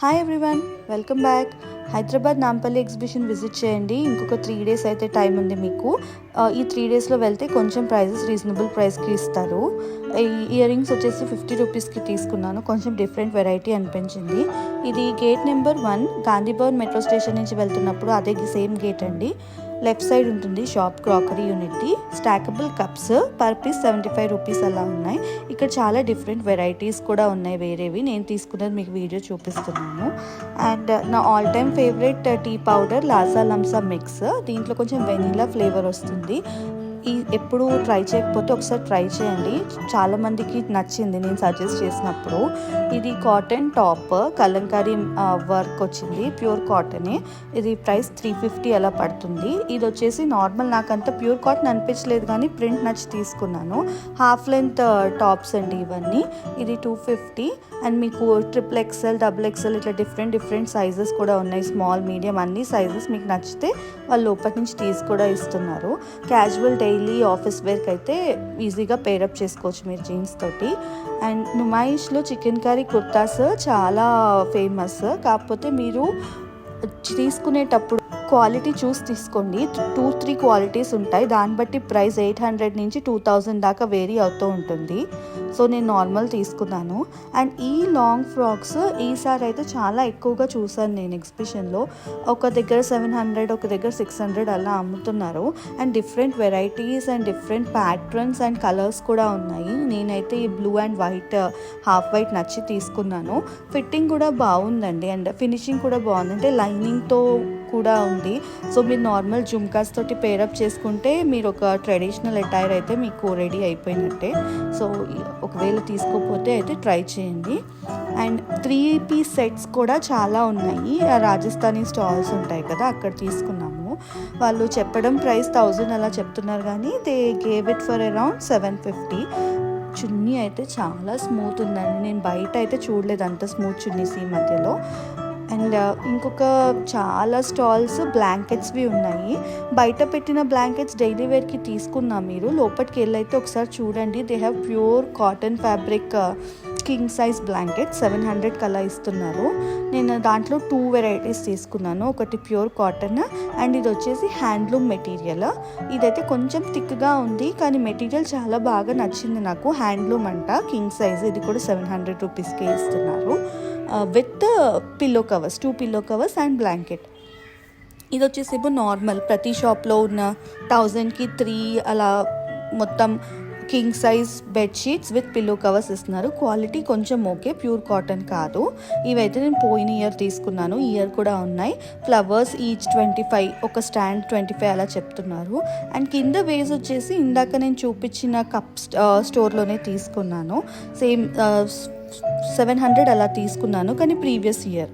Hi everyone, welcome back. Hyderabad Nampally exhibition visit చేయండి. ఇంకొక 3 days అయితే టైం ఉంది మీకు. ఈ 3 daysలో వెళ్తే కొంచెం ప్రైజెస్ రీజనబుల్ ప్రైస్కి ఇస్తారు. ఈ ఇయర్ రింగ్స్ వచ్చేసి 50 రూపీస్కి తీసుకున్నాను. కొంచెం డిఫరెంట్ వెరైటీ అనిపించింది. ఇది gate number 1 Gandhi Bhavan metro station నుంచి వెళ్తున్నప్పుడు అదే సేమ్ గేట్ అండి. లెఫ్ట్ సైడ్ ఉంటుంది షాప్, క్రాకరీ యూనిట్ది. Stackable cups per piece 75 rupees అలా ఉన్నాయి. ఇక్కడ చాలా డిఫరెంట్ వెరైటీస్ కూడా ఉన్నాయి వేరేవి. నేను తీసుకున్నది మీకు వీడియో చూపిస్తున్నాను. అండ్ నా all time favourite tea powder లాసా లంసా మిక్స్. దీంట్లో కొంచెం వెనీలా ఫ్లేవర్ వస్తుంది. ఎప్పుడు ట్రై చేయకపోతే ఒకసారి ట్రై చేయండి. చాలామందికి నచ్చింది నేను సజెస్ట్ చేసినప్పుడు. ఇది కాటన్ టాప్, కలంకారీ వర్క్ వచ్చింది, ప్యూర్ కాటనే. ఇది ప్రైస్ 350 అలా పడుతుంది. ఇది వచ్చేసి నార్మల్, నాకంత ప్యూర్ కాటన్ అనిపించలేదు కానీ ప్రింట్ నచ్చి తీసుకున్నాను. హాఫ్ లెంత్ టాప్స్ అండి ఇవన్నీ. ఇది 250. అండ్ మీకు XXL, XXL ఇట్లా డిఫరెంట్ సైజెస్ కూడా ఉన్నాయి. స్మాల్, మీడియం అన్ని సైజెస్ మీకు నచ్చితే వాళ్ళు లోపటి నుంచి తీసి కూడా ఇస్తున్నారు. క్యాజువల్ డైలీ ఆఫీస్ వేర్కి అయితే ఈజీగా పేరప్ చేసుకోవచ్చు మీరు జీన్స్ తోటి. అండ్ నుమాయిష్లో చికెన్ కర్రీ కుర్తాస్ చాలా ఫేమస్. కాకపోతే మీరు తీసుకునేటప్పుడు క్వాలిటీ చూసి తీసుకోండి. 2-3 క్వాలిటీస్ ఉంటాయి. దాన్ని బట్టి ప్రైస్ 800 నుంచి 2000 దాకా వేరీ అవుతూ ఉంటుంది. సో నేను నార్మల్ తీసుకున్నాను. అండ్ ఈ లాంగ్ ఫ్రాక్స్ ఈసారి అయితే చాలా ఎక్కువగా చూసాను నేను ఎగ్జిబిషన్లో. ఒక దగ్గర 700, ఒక దగ్గర 600 అలా అమ్ముతున్నారు. And different varieties and different patterns and colours కూడా ఉన్నాయి. నేనైతే ఈ blue and white, half white నచ్చి తీసుకున్నాను. ఫిట్టింగ్ కూడా బాగుందండి. అండ్ ఫినిషింగ్ కూడా బాగుంది. అంటే లైనింగ్తో కూడా ఉంది. సో మీరు నార్మల్ జుమ్కాస్ తోటి పేరప్ చేసుకుంటే మీరు ఒక ట్రెడిషనల్ అటైర్ అయితే మీకు రెడీ అయిపోయినట్టే. సో ఒకవేళ తీసుకోకపోతే అయితే ట్రై చేయండి. అండ్ 3 piece సెట్స్ కూడా చాలా ఉన్నాయి. రాజస్థానీ స్టాల్స్ ఉంటాయి కదా, అక్కడ తీసుకున్నాము. వాళ్ళు చెప్పడం ప్రైస్ 1000 అలా చెప్తున్నారు కానీ they gave it for around 750. చున్నీ అయితే చాలా స్మూత్ ఉందండి. నేను బయట అయితే చూడలేదు అంత స్మూత్ చున్నీస్ ఈ మధ్యలో. అండ్ ఇంకొక చాలా స్టాల్స్ బ్లాంకెట్స్వి ఉన్నాయి. బయట పెట్టిన బ్లాంకెట్స్ డైలీ వేర్కి తీసుకున్నా మీరు. లోపలికి వెళ్ళైతే ఒకసారి చూడండి. They have pure cotton fabric king size blanket 700 అలా ఇస్తున్నారు. నేను దాంట్లో 2 వెరైటీస్ తీసుకున్నాను. ఒకటి ప్యూర్ కాటన్ అండ్ ఇది వచ్చేసి హ్యాండ్లూమ్ మెటీరియల్. ఇదైతే కొంచెం థిక్గా ఉంది కానీ మెటీరియల్ చాలా బాగా నచ్చింది నాకు. హ్యాండ్లూమ్ అంట, కింగ్ సైజ్. ఇది కూడా 700 రూపీస్కే ఇస్తున్నారు with pillow covers, 2 pillow covers and blanket. ఇది వచ్చేసి నార్మల్ ప్రతి షాప్లో ఉన్న 1000కి 3 అలా మొత్తం king size bedsheets with pillow covers ఇస్తున్నారు. క్వాలిటీ కొంచెం ఓకే, ప్యూర్ కాటన్ కాదు. ఇవైతే నేను పోయిన ఇయర్ తీసుకున్నాను. ఈ ఇయర్ కూడా ఉన్నాయి. ఫ్లవర్స్ ఈచ్ 25, ఒక స్టాండ్ 25 అలా చెప్తున్నారు. అండ్ కింద వేజ్ వచ్చేసి ఇందాక నేను చూపించిన కప్ స్టోర్లోనే తీసుకున్నాను. సేమ్ 700 అలా తీసుకున్నాను కానీ ప్రీవియస్ ఇయర్.